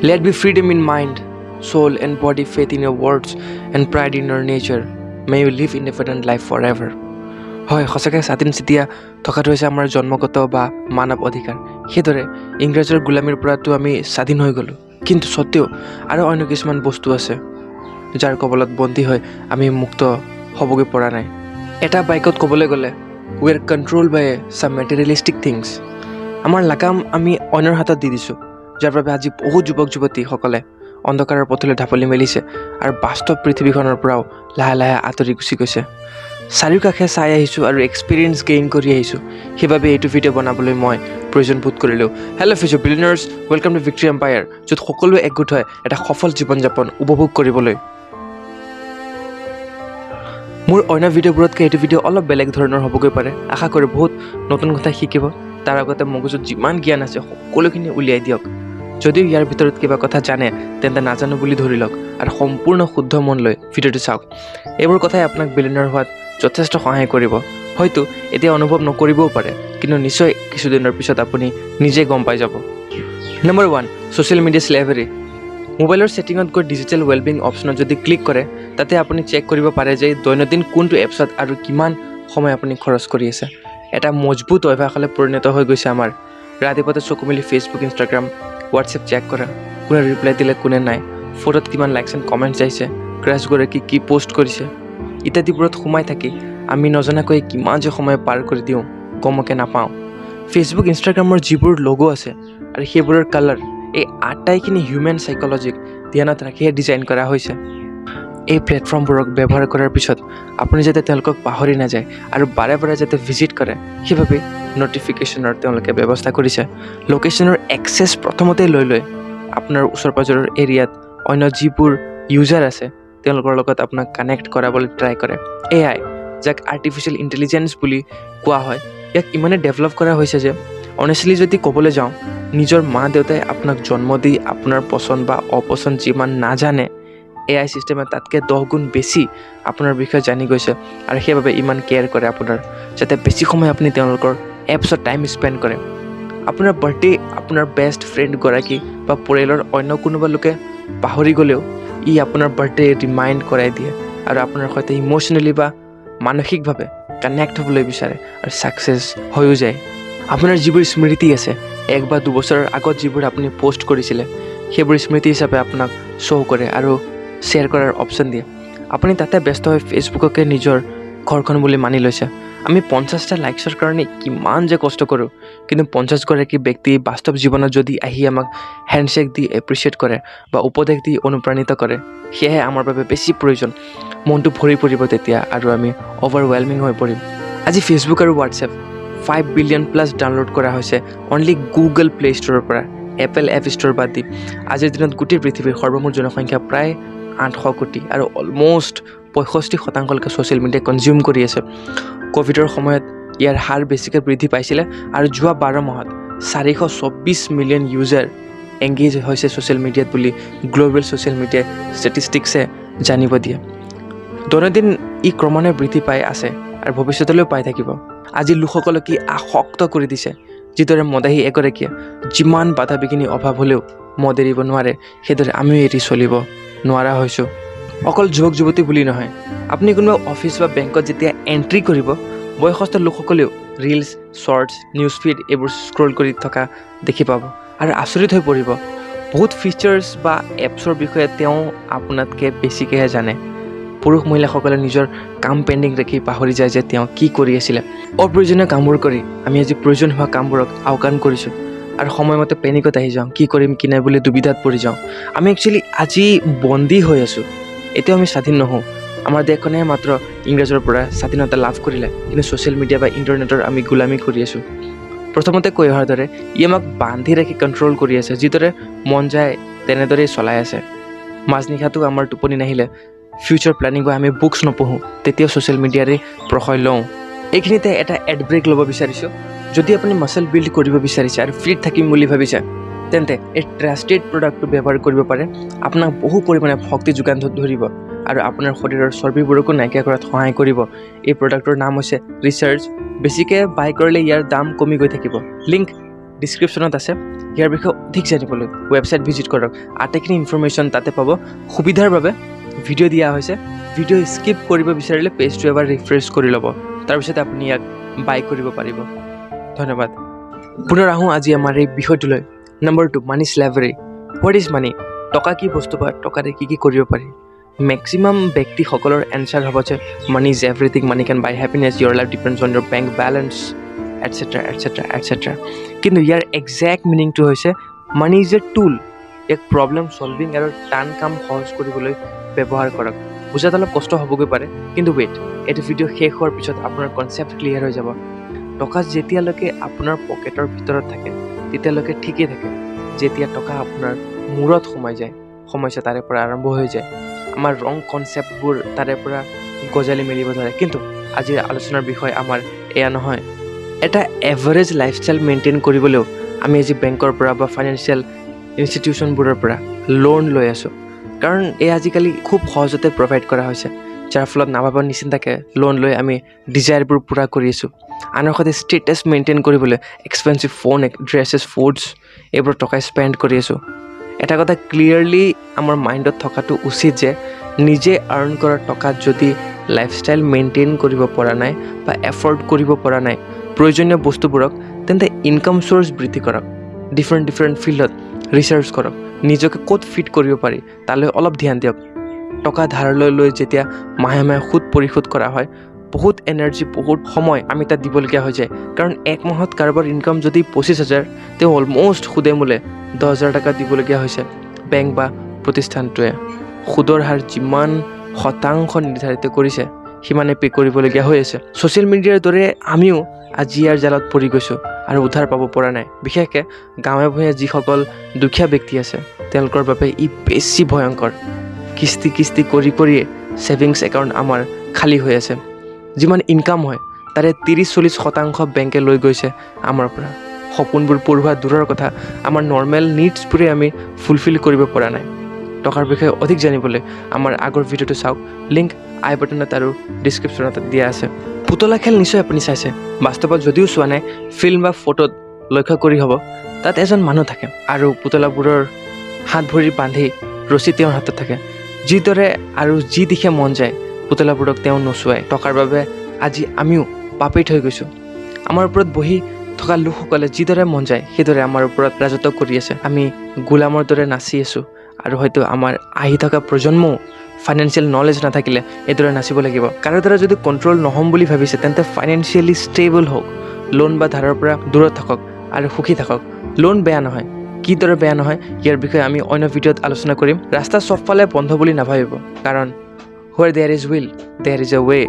Let be freedom in mind, soul and body, faith in your words and pride in your nature. May you live independent life forever. হয় সঁচাকৈ স্বাধীন চিতিয়া থকাটো হৈছে আমাৰ জন্মগত বা মানৱ অধিকাৰ। সেইদৰে ইংৰাজৰ গোলামীৰ পৰাতো আমি স্বাধীন হৈ গ'লোঁ, কিন্তু সত্ত্বেও আৰু অন্য কিছুমান বস্তু আছে যাৰ কবলত বন্দী হৈ আমি মুক্ত হ'বগৈ পৰা নাই। এটা বাইকত ক'বলৈ গ'লে উই আৰ কণ্ট্ৰল বাই চাম মেটেৰিয়েলিষ্টিক থিংছ। আমাৰ লাগাম আমি অন্যৰ হাতত দি দিছোঁ, যাৰ বাবে আজি বহু যুৱক যুৱতীসকলে অন্ধকাৰৰ পথলৈ ঢাপলি মেলিছে আৰু বাস্তৱ পৃথিৱীখনৰ পৰাও লাহে লাহে আঁতৰি গুচি গৈছে। চাৰিওকাষে চাই আহিছোঁ আৰু এক্সপিৰিয়েঞ্চ গেইন কৰি আহিছোঁ, সেইবাবে এইটো ভিডিঅ' বনাবলৈ মই প্ৰয়োজন বোধ কৰিলোঁ। Hello' future billionaires, welcome to victory empire, য'ত সকলোৱে একগোট হয় এটা সফল জীৱন যাপন উপভোগ কৰিবলৈ। মোৰ অন্য ভিডিঅ'বোৰতকৈ এইটো ভিডিঅ' অলপ বেলেগ ধৰণৰ হ'বগৈ পাৰে। আশা কৰোঁ বহুত নতুন কথা শিকিব। তাৰ আগতে মগজুত যিমান জ্ঞান আছে সকলোখিনি উলিয়াই দিয়ক। যদিও ইয়াৰ ভিতৰত কিবা কথা জানে তেন্তে নাজানো বুলি ধৰি লওক আৰু সম্পূৰ্ণ শুদ্ধ মন লৈ ভিডিঅ'টো চাওক। এইবোৰ কথাই আপোনাক বিলিয়নাৰ হোৱাত যথেষ্ট সহায় কৰিব। হয়তো এতিয়া অনুভৱ নকৰিবও পাৰে, কিন্তু নিশ্চয় কিছুদিনৰ পিছত আপুনি নিজে গম পাই যাব। Number 1, social media slavery. মোবাইলৰ ছেটিঙত গৈ ডিজিটেল ৱেলবিং অপশ্যনত যদি ক্লিক কৰে, তাতে আপুনি চেক কৰিব পাৰে যে দৈনন্দিন কোনটো এপছত আৰু কিমান সময় আপুনি খৰচ কৰি আছে। এটা মজবুত অভ্যাসলৈ পৰিণত হৈ গৈছে আমাৰ। ৰাতিপুৱাতে চকু মেলি ফেচবুক, ইনষ্টাগ্ৰাম, হোৱাটছএপ চেক কৰা, কোনে ৰিপ্লাই দিলে কোনে নাই, ফটোত কিমান লাইকছ এণ্ড কমেণ্টছ আহিছে, ক্ৰাছগৰাকী কি পোষ্ট কৰিছে ইত্যাদিবোৰত সোমাই থাকি আমি নজনাকৈ কিমান যে সময় পাৰ কৰি দিওঁ গমকে নাপাওঁ। ফেচবুক, ইনষ্টাগ্ৰামৰ যিবোৰ লগো আছে আৰু সেইবোৰৰ কালাৰ, এই আটাইখিনি হিউমেন চাইক'লজিক ধ্যানত ৰাখিহে ডিজাইন কৰা হৈছে। এই প্লেটফৰ্মবোৰক ব্যৱহাৰ কৰাৰ পিছত আপুনি যাতে তেওঁলোকক পাহৰি নাযায় আৰু বাৰে বাৰে যাতে ভিজিট কৰে, সেইবাবে ন'টিফিকেশ্যনৰ তেওঁলোকে ব্যৱস্থা কৰিছে। লোকেশ্যনৰ এক্সেছ প্ৰথমতে লৈ আপোনাৰ ওচৰ পাজৰৰ এৰিয়াত অন্য যিবোৰ ইউজাৰ আছে তেওঁলোকৰ লগত আপোনাক কানেক্ট কৰাবলৈ ট্ৰাই কৰে। এআই, যাক আৰ্টিফিচিয়েল ইণ্টেলিজেঞ্চ বুলি কোৱা হয়, ইয়াক ইমানেই ডেভেলপ কৰা হৈছে যে অনেষ্টলি যদি ক'বলৈ যাওঁ, নিজৰ মা দেউতাই আপোনাক জন্ম দি আপোনাৰ পচন্দ বা অপচন্দ যিমান নাজানে, এআই ছিষ্টেমে তাতকৈ 10 গুণ বেছি আপোনাৰ বিষয়ে জানি গৈছে আৰু সেইবাবে ইমান কেয়াৰ কৰে আপোনাৰ, যাতে বেছি সময় আপুনি তেওঁলোকৰ এপছত টাইম স্পেণ্ড কৰে। আপোনাৰ বাৰ্থডে আপোনাৰ বেষ্ট ফ্ৰেণ্ডগৰাকী বা পৰিয়ালৰ অন্য কোনোবা লোকে পাহৰি গ'লেও ই আপোনাৰ বাৰ্থডে ৰিমাইণ্ড কৰাই দিয়ে আৰু আপোনাৰ সৈতে ইম'চনেলি বা মানসিকভাৱে কানেক্ট হ'বলৈ বিচাৰে আৰু ছাকচেছ হৈও যায়। আপোনাৰ যিবোৰ স্মৃতি আছে 1 বা 2 বছৰৰ আগত যিবোৰ আপুনি পষ্ট কৰিছিলে, সেইবোৰ স্মৃতি হিচাপে আপোনাক শ্ব' কৰে আৰু শ্বেয়াৰ কৰাৰ অপশ্যন দিয়ে। আপুনি তাতে ব্যস্ত হৈ ফেচবুককে নিজৰ ঘৰখন বুলি মানি লৈছে। আমি 50টা লাইকছৰ কাৰণে কিমান যে কষ্ট কৰোঁ, কিন্তু 50গৰাকী ব্যক্তি বাস্তৱ জীৱনত যদি আহি আমাক হেণ্ডশ্বেক দি এপ্ৰিচিয়েট কৰে বা উপদেশ দি অনুপ্ৰাণিত কৰে, সেয়াহে আমাৰ বাবে বেছি প্ৰয়োজন। মনটো ভৰি পৰিব তেতিয়া আৰু আমি অভাৰৱেলমিং হৈ পৰিম। আজি ফেচবুক আৰু হোৱাটছএপ 5 বিলিয়ন প্লাছ ডাউনলোড কৰা হৈছে অনলি গুগল প্লে' ষ্ট'ৰৰ পৰা, এপল এপ ষ্ট'ৰ বাদ দি। আজিৰ দিনত গোটেই পৃথিৱীৰ সৰ্বমুঠ জনসংখ্যা প্ৰায় 800 কোটি আৰু অলম'ষ্ট 65% ছ'চিয়েল মিডিয়া কনজিউম কৰি আছে। ক'ভিডৰ সময়ত ইয়াৰ হাৰ বেছিকৈ বৃদ্ধি পাইছিলে আৰু যোৱা 12 মাহত 424 মিলিয়ন ইউজাৰ এংগেজ হৈছে ছ'চিয়েল মিডিয়াত বুলি গ্ল'বেল ছ'চিয়েল মিডিয়া ষ্টেটিষ্টিক্সে জানিব দিয়ে। দৈনন্দিন ই ক্ৰমান্বয়ে বৃদ্ধি পাই আছে আৰু ভৱিষ্যতলৈও পাই থাকিব। আজি লোকসকলক ই আসক্ত কৰি দিছে, যিদৰে মদাহী এগৰাকীয়ে যিমান বাধা বিঘিনি অভাৱ হ'লেও মদ এৰিব নোৱাৰে, সেইদৰে আমিও এৰি চলিব নোৱাৰা হৈছোঁ। অকল যুৱক যুৱতী বুলি নহয়, আপুনি কোনোবা অফিচ বা বেংকত যেতিয়া এণ্ট্ৰি কৰিব, বয়সস্থ লোকসকলেও ৰিলছ, শ্বৰ্টছ, নিউজ ফিড এইবোৰ স্ক্ৰল কৰি থকা দেখি পাব আৰু আচৰিত হৈ পৰিব। বহুত ফিচাৰ্ছ বা এপছৰ বিষয়ে তেওঁ আপোনাতকৈ বেছিকৈহে জানে। পুৰুষ মহিলাসকলে নিজৰ কাম পেণ্ডিং ৰাখি পাহৰি যায় যে তেওঁ কি কৰি আছিলে। অপ্ৰয়োজনীয় কামবোৰ কৰি আমি আজি প্ৰয়োজন হোৱা কামবোৰক আওকাণ কৰিছোঁ আৰু সময়মতে পেনিকত আহি যাওঁ, কি কৰিম কি নাই বুলি দুবিধাত পৰি যাওঁ। আমি একচুৱেলি আজি বন্দী হৈ আছোঁ, এতিয়াও আমি স্বাধীন নহওঁ। আমাৰ দেশখনে মাত্ৰ ইংৰাজৰ পৰা স্বাধীনতা লাভ কৰিলে, কিন্তু ছ'চিয়েল মিডিয়া বা ইণ্টাৰনেটৰ আমি গোলামী কৰি আছোঁ। প্ৰথমতে কৈ অহাৰ দৰে ই আমাক বান্ধি ৰাখি কণ্ট্ৰল কৰি আছে, যিদৰে মন যায় তেনেদৰেই চলাই আছে। মাজনিশাটো আমাৰ টোপনি নাহিলে, ফিউচাৰ প্লেনিং বা আমি বুকছ নপঢ়োঁ, তেতিয়াও ছ'চিয়েল মিডিয়াৰে প্ৰশয় লওঁ। এইখিনিতে এটা এড ব্ৰেক ল'ব বিচাৰিছোঁ। যদি আপুনি মাছল বিল্ড কৰিব বিচাৰিছে আৰু ফিট থাকিম বুলি ভাবিছে, তেন্তে এই ট্ৰাষ্টেড প্ৰডাক্টটো ব্যৱহাৰ কৰিব পাৰে। আপোনাক বহু পৰিমাণে শক্তি যোগান ধৰিব আৰু আপোনাৰ শৰীৰৰ চৰ্বিবোৰকো নাইকিয়া কৰাত সহায় কৰিব। এই প্ৰডাক্টৰ নাম হৈছে ৰিচাৰ্জ। বেছিকৈ বাই কৰিলে ইয়াৰ দাম কমি গৈ থাকিব। লিংক ডিছক্ৰিপশ্যনত আছে। ইয়াৰ বিষয়ে অধিক জানিবলৈ ৱেবছাইট ভিজিট কৰক। আটাইখিনি ইনফৰমেশ্যন তাতে পাব। সুবিধাৰ বাবে ভিডিঅ' দিয়া হৈছে। ভিডিঅ' স্কিপ কৰিব বিচাৰিলে পেজটো এবাৰ ৰিফ্ৰেছ কৰি ল'ব, তাৰপিছত আপুনি ইয়াক বাই কৰিব পাৰিব। ধন্যবাদ। পুনৰ আহোঁ আজি আমাৰ এই বিষয়টোলৈ। Number 2, money slavery. What is money? টকা কি বস্তু বা টকাৰে কি কৰিব পাৰি? মেক্সিমাম ব্যক্তিসকলৰ এনচাৰ হ'ব যে money is everything, money can buy happiness, your life depends on your bank balance, etcetera etcetera etcetera. কিন্তু ইয়াৰ একজেক্ট মিনিংটো হৈছে মানি ইজ এ টুল। এক প্ৰব্লেম ছলভিং আৰু টান কাম সহজ কৰিবলৈ ব্যৱহাৰ কৰক। বুজাত অলপ কষ্ট হ'বগৈ পাৰে, কিন্তু ৱেইট, এইটো ভিডিঅ' শেষ হোৱাৰ পিছত আপোনাৰ কনচেপ্ট ক্লিয়াৰ হৈ যাব। টকা যেতিয়ালৈকে আপোনাৰ পকেটৰ ভিতৰত থাকে তেতিয়ালৈকে ঠিকেই থাকে। যেতিয়া টকা আপোনাৰ মূৰত সোমাই যায়, সমস্যা তাৰে পৰা আৰম্ভ হৈ যায়। আমাৰ ৰং কনচেপ্টবোৰ তাৰে পৰা গজালি মেলিব ধৰে। কিন্তু আজিৰ আলোচনাৰ বিষয় আমাৰ এয়া নহয়। এটা এভাৰেজ লাইফষ্টাইল মেইনটেইন কৰিবলৈও আমি আজি বেংকৰ পৰা বা ফাইনেন্সিয়েল ইনষ্টিটিউশ্যনবোৰৰ পৰা লোন লৈ আছোঁ। কাৰণ এই আজিকালি খুব সহজতে প্ৰভাইড কৰা হৈছে, যাৰ ফলত নাভাবা নিচিন্তাকৈ লোন লৈ আমি ডিজায়াৰবোৰ পূৰা কৰি আছোঁ। আনৰ সৈতে ষ্টেটাছ মেইনটেইন কৰিবলৈ এক্সপেঞ্চিভ ফোন, ড্ৰেছেছ, ফুডছ এইবোৰ টকা স্পেণ্ড কৰি আছোঁ। এটা কথা ক্লিয়াৰলি আমাৰ মাইণ্ডত থকাটো উচিত যে নিজে আৰ্ণ কৰা টকাত যদি লাইফষ্টাইল মেইনটেইন কৰিব পৰা নাই বা এফৰ্ড কৰিব পৰা নাই প্ৰয়োজনীয় বস্তুবোৰক, তেন্তে ইনকাম চ'ৰ্চ বৃদ্ধি কৰক। ডিফাৰেণ্ট ফিল্ডত ৰিচাৰ্চ কৰক। নিজকে ক'ত ফিট কৰিব পাৰি তালৈ অলপ ধ্যান দিয়ক। টকা ধাৰলৈ লৈ যেতিয়া মাহে মাহে সুদ পৰিশোধ কৰা হয়, বহুত এনাৰ্জি, বহুত সময় আমি তাত দিবলগীয়া হৈ যায়। কাৰণ এক মাহত কাৰোবাৰ ইনকাম যদি 25,000, তেওঁ অলম'ষ্ট সুদে মূলে 10,000 টকা দিবলগীয়া হৈছে। বেংক বা প্ৰতিষ্ঠানটোৱে সুদৰ হাৰ যিমান শতাংশ নিৰ্ধাৰিত কৰিছে সিমানে পে' কৰিবলগীয়া হৈ আছে। ছ'চিয়েল মিডিয়াৰ দৰে আমিও আজি ইয়াৰ জালত পৰি গৈছোঁ আৰু উদ্ধাৰ পাব পৰা নাই। বিশেষকৈ গাঁৱে ভূঞে যিসকল দুখীয়া ব্যক্তি আছে তেওঁলোকৰ বাবে ই বেছি ভয়ংকৰ। কিস্তি কৰিয়ে ছেভিংছ একাউণ্ট আমাৰ খালী হৈ আছে। যিমান ইনকাম হয় তাৰে 30-40% বেংকে লৈ গৈছে আমাৰ পৰা। সপোনবোৰ পূৰোৱা দূৰৰ কথা, আমাৰ নৰ্মেল নিডছবোৰে আমি ফুলফিল কৰিব পৰা নাই। টকাৰ বিষয়ে অধিক জানিবলৈ আমাৰ আগৰ ভিডিঅ'টো চাওক। লিংক আই বাটনত আৰু ডিছক্ৰিপশ্যনত দিয়া আছে। পুতলা খেল নিশ্চয় আপুনি চাইছে। বাস্তৱত যদিও চোৱা নাই, ফিল্ম বা ফটোত লক্ষ্য কৰি হ'ব তাত এজন মানুহ থাকে আৰু পুতলাবোৰৰ হাত ভৰি বান্ধি ৰছী তেওঁৰ হাতত থাকে। যিদৰে আৰু যি দিশে মন যায় পুতলাবোৰক তেওঁ নচুৱায়। টকাৰ বাবে আজি আমিও পাপীত হৈ গৈছোঁ। আমাৰ ওপৰত বহি থকা লোকসকলে যিদৰে মন যায় সেইদৰে আমাৰ ওপৰত ৰাজত্ব কৰি আছে। আমি গোলামৰ দৰে নাচি আছোঁ আৰু হয়তো আমাৰ আহি থকা প্ৰজন্মও ফাইনেন্সিয়েল নলেজ নাথাকিলে এইদৰে নাচিব লাগিব। কাৰো দ্বাৰা যদি কণ্ট্ৰল নহ'ম বুলি ভাবিছে তেন্তে ফাইনেন্সিয়েলি ষ্টেবল হওক, লোন বা ধাৰৰ পৰা দূৰত থাকক আৰু সুখী থাকক। লোন বেয়া নহয়, কিদৰে বেয়া নহয় ইয়াৰ বিষয়ে আমি অন্য ভিডিঅ'ত আলোচনা কৰিম। ৰাস্তা চবফালে বন্ধ বুলি নাভাবিব, কাৰণ where there is will, there is a way.